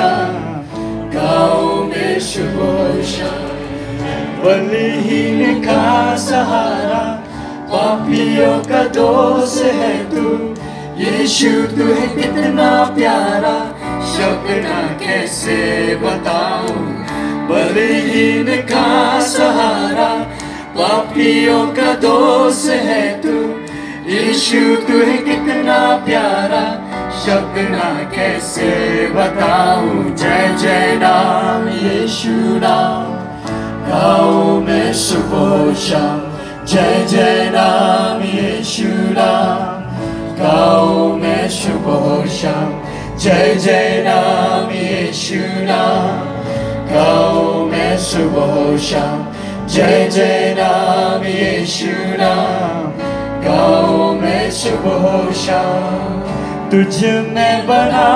नाम, गाओ में शुभ शाम। बलहीन का सहारा, पापियों का दोस्त है तू, यीशु तू है कितना प्यारा, शब्द ना कैसे बताऊं। बलहीन का सहारा, पापियों का दोस्त है तू, यीशु तू है कितना प्यारा, शब्द ना कैसे बताऊं। जय जय नाम यीशु नाम, गाओ मैं सुबह शाम। जय जय नाम यीशु नाम, गाओ मैं सुबह शाम। जय जय नाम यीशु नाम, गाओ मैं सुबह शाम। जय जय नाम यीशु नाम, गाओ मैं सुबह शाम। तुझ में बना